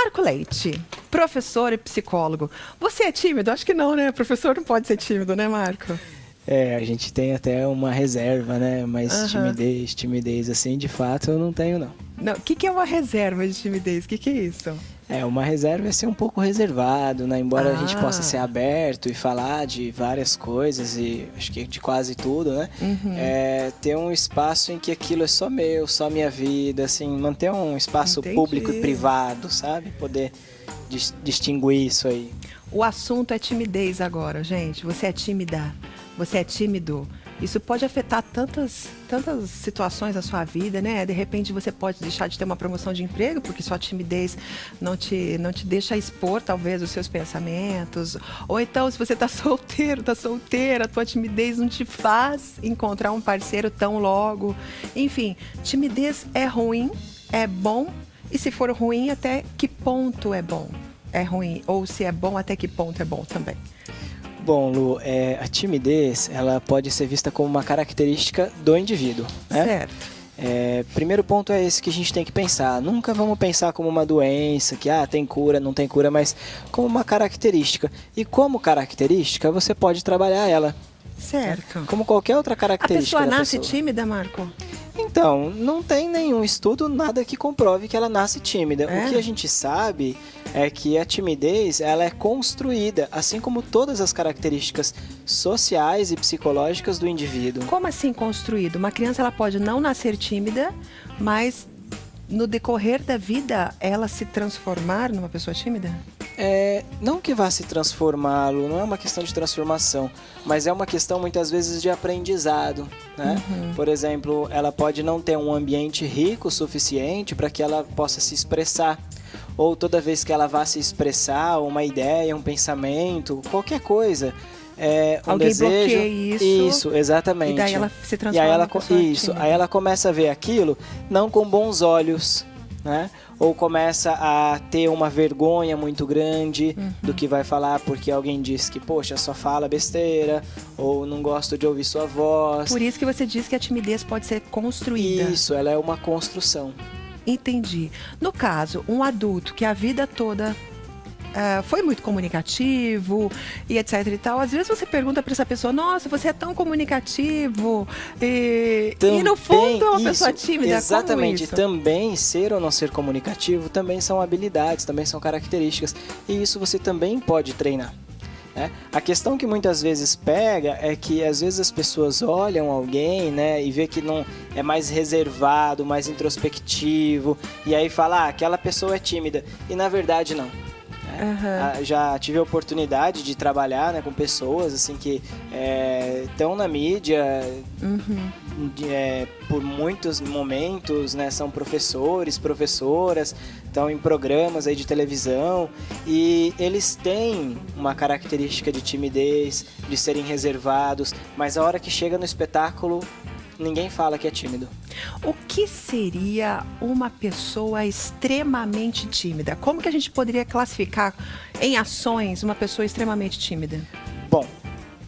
Marco Leite, professor e psicólogo. Você é tímido? Acho que não, né? Professor não pode ser tímido, né, Marco? A gente tem até uma reserva, né? Mas timidez, assim, de fato, eu não tenho, não. Não, o que é uma reserva de timidez? O que é isso? Uma reserva é ser um pouco reservado, né? Embora a gente possa ser aberto e falar de várias coisas, e acho que de quase tudo, né? Ter um espaço em que aquilo é só meu, só minha vida, assim, manter um espaço público e privado, sabe? Poder distinguir isso aí. O assunto é timidez agora, gente. Você é tímida, você é tímido. Isso pode afetar tantas situações da sua vida, né? De repente você pode deixar de ter uma promoção de emprego porque sua timidez não te deixa expor, talvez, os seus pensamentos. Ou então, se você está solteiro, está solteira, a tua timidez não te faz encontrar um parceiro tão logo. Enfim, timidez é ruim, é bom. E se for ruim, até que ponto é bom? É ruim. Ou se é bom, até que ponto é bom também? Bom, Lu, a timidez, ela pode ser vista como uma característica do indivíduo, né? Certo. Primeiro ponto é esse que a gente tem que pensar. Nunca vamos pensar como uma doença, que tem cura, não tem cura, mas como uma característica. E como característica, você pode trabalhar ela. Certo. Como qualquer outra característica. A pessoa nasce tímida, Marco? Então, não tem nenhum estudo, nada que comprove que ela nasce tímida. O que a gente sabe é que a timidez, ela é construída, assim como todas as características sociais e psicológicas do indivíduo. Como assim construído? Uma criança, ela pode não nascer tímida, mas no decorrer da vida, ela se transformar numa pessoa tímida? Não que vá se transformá-lo, não é uma questão de transformação, mas é uma questão muitas vezes de aprendizado, né? Por exemplo, ela pode não ter um ambiente rico o suficiente para que ela possa se expressar. Ou toda vez que ela vá se expressar, uma ideia, um pensamento, qualquer coisa, alguém desejo, bloqueia isso, exatamente. E daí ela se transforma aí ela começa a ver aquilo não com bons olhos, né? Ou começa a ter uma vergonha muito grande do que vai falar porque alguém disse que, poxa, só fala besteira, ou não gosto de ouvir sua voz. Por isso que você diz que a timidez pode ser construída. Isso, ela é uma construção. Entendi. No caso, um adulto que a vida toda foi muito comunicativo e etc e tal, às vezes você pergunta para essa pessoa, nossa, você é tão comunicativo e no fundo é uma pessoa tímida. Exatamente. Também ser ou não ser comunicativo também são habilidades, também são características, e isso você também pode treinar. A questão que muitas vezes pega é que às vezes as pessoas olham alguém, né, e vê que não é mais reservado, mais introspectivo, e aí fala, aquela pessoa é tímida, e na verdade não. Já tive a oportunidade de trabalhar, né, com pessoas assim que estão na mídia por muitos momentos, né, são professores, professoras, estão em programas aí de televisão, e eles têm uma característica de timidez, de serem reservados, mas a hora que chega no espetáculo, ninguém fala que é tímido. O que seria uma pessoa extremamente tímida? Como que a gente poderia classificar em ações uma pessoa extremamente tímida? Bom,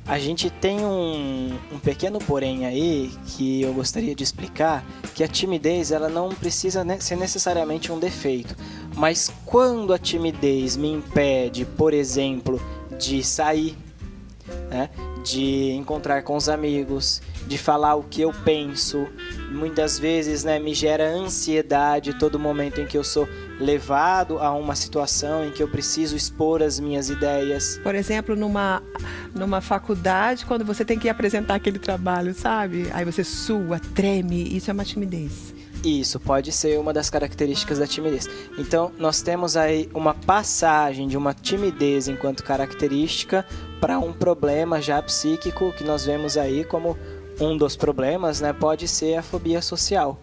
a gente tem um pequeno porém aí que eu gostaria de explicar, que a timidez ela não precisa ser necessariamente um defeito. Mas quando a timidez me impede, por exemplo, de sair, né, de encontrar com os amigos, de falar o que eu penso, muitas vezes, né, me gera ansiedade todo momento em que eu sou levado a uma situação em que eu preciso expor as minhas ideias. Por exemplo, numa faculdade, quando você tem que apresentar aquele trabalho, sabe? Aí você sua, treme, isso é uma timidez. Isso pode ser uma das características da timidez. Então, nós temos aí uma passagem de uma timidez enquanto característica para um problema já psíquico que nós vemos aí como um dos problemas, né? Pode ser a fobia social.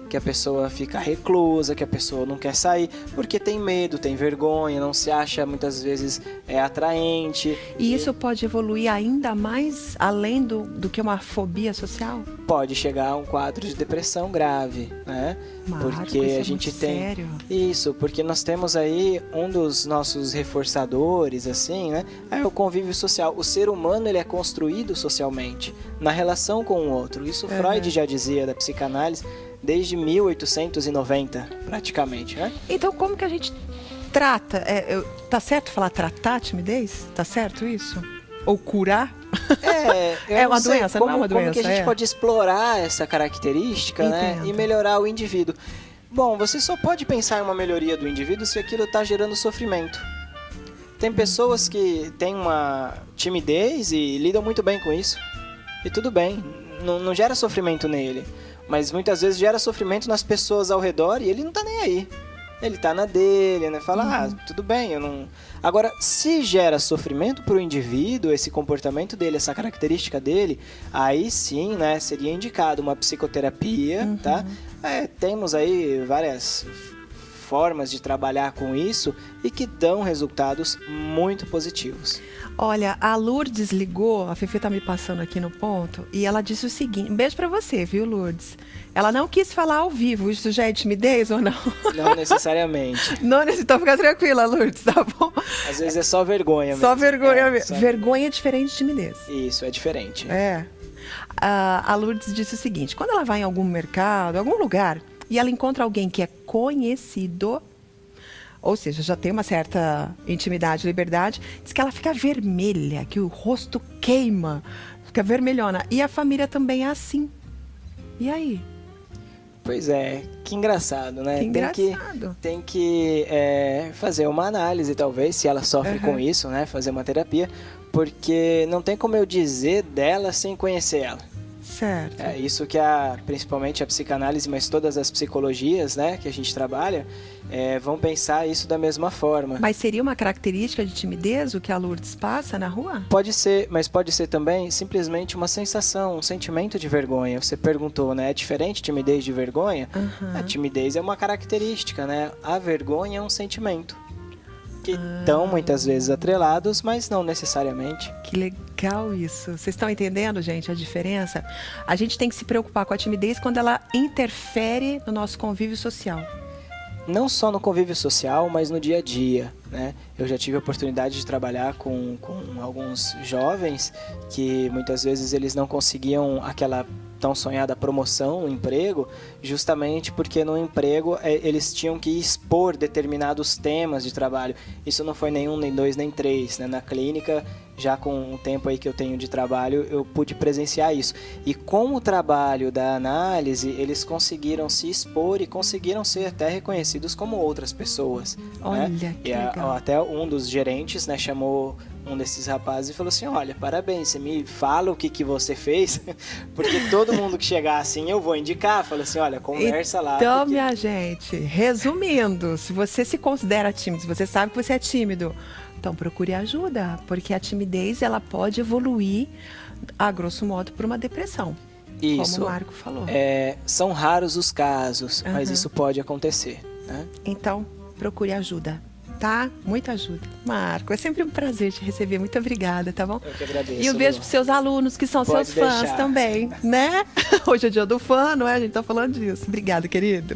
Que a pessoa fica reclusa, que a pessoa não quer sair, porque tem medo, tem vergonha, não se acha muitas vezes atraente. E isso pode evoluir ainda mais além do que uma fobia social? Pode chegar a um quadro de depressão grave, né? Marco, porque isso a gente tem sério? Isso, porque nós temos aí um dos nossos reforçadores, assim, né? É o convívio social. O ser humano ele é construído socialmente na relação com o outro. Isso Freud já dizia da psicanálise desde 1890, praticamente, né? Então, como que a gente trata. Tá certo falar tratar a timidez? Tá certo isso? Ou curar? Eu É não uma sei doença, não é uma como que a doença, gente pode explorar essa característica, né, Entendo. e melhorar o indivíduo. Bom, você só pode pensar em uma melhoria do indivíduo se aquilo está gerando sofrimento. Tem pessoas que têm uma timidez e lidam muito bem com isso. E tudo bem, não gera sofrimento nele. Mas muitas vezes gera sofrimento nas pessoas ao redor e ele não tá nem aí. Ele tá na dele, né? Fala, tudo bem, eu não... Agora, se gera sofrimento pro indivíduo, esse comportamento dele, essa característica dele, aí sim, né, seria indicado uma psicoterapia, tá? Temos aí várias formas de trabalhar com isso e que dão resultados muito positivos. Olha, a Lourdes ligou, a Fefe tá me passando aqui no ponto, e ela disse o seguinte, um beijo pra você, viu, Lourdes? Ela não quis falar ao vivo, isso já é timidez ou não? Não necessariamente. Não, então fica tranquila, Lourdes, tá bom? Às vezes é só vergonha mesmo. Só vergonha mesmo. Só... Vergonha é diferente de timidez. Isso, é diferente. A Lourdes disse o seguinte, quando ela vai em algum mercado, algum lugar, e ela encontra alguém que é conhecido, ou seja, já tem uma certa intimidade, liberdade, diz que ela fica vermelha, que o rosto queima, fica vermelhona. E a família também é assim. E aí? Pois é, que engraçado, né? Que engraçado. Tem que fazer uma análise, talvez, se ela sofre com isso, né? Fazer uma terapia, porque não tem como eu dizer dela sem conhecer ela. Certo. É isso que principalmente a psicanálise, mas todas as psicologias, né, que a gente trabalha, vão pensar isso da mesma forma. Mas seria uma característica de timidez o que a Lourdes passa na rua? Pode ser, mas pode ser também simplesmente uma sensação, um sentimento de vergonha. Você perguntou, né, é diferente timidez de vergonha? A timidez é uma característica, né? A vergonha é um sentimento. Que estão muitas vezes atrelados, mas não necessariamente. Que legal isso. Vocês estão entendendo, gente, a diferença? A gente tem que se preocupar com a timidez quando ela interfere no nosso convívio social. Não só no convívio social, mas no dia a dia, né? Eu já tive a oportunidade de trabalhar com alguns jovens que muitas vezes eles não conseguiam aquela tão sonhada promoção no emprego, justamente porque no emprego eles tinham que expor determinados temas de trabalho. Isso não foi nenhum, nem dois, nem três, né? Na clínica, já com o tempo aí que eu tenho de trabalho, eu pude presenciar isso. E com o trabalho da análise, eles conseguiram se expor e conseguiram ser até reconhecidos como outras pessoas. Olha, né? que legal. Até um dos gerentes, né, chamou um desses rapazes e falou assim, olha, parabéns, você me fala o que você fez, porque todo mundo que chegar assim eu vou indicar, fala assim, olha, conversa lá. Então, porque... minha gente, resumindo, se você se considera tímido, se você sabe que você é tímido, então procure ajuda, porque a timidez ela pode evoluir, a grosso modo, para uma depressão, isso, como o Marco falou. São raros os casos, mas isso pode acontecer. Né? Então, procure ajuda. Tá? Muita ajuda. Marco, é sempre um prazer te receber. Muito obrigada, tá bom? Eu que agradeço. E um beijo pros seus alunos, que são Pode seus fãs deixar. também, né? Hoje é dia do fã, não é? A gente tá falando disso. Obrigada, querido.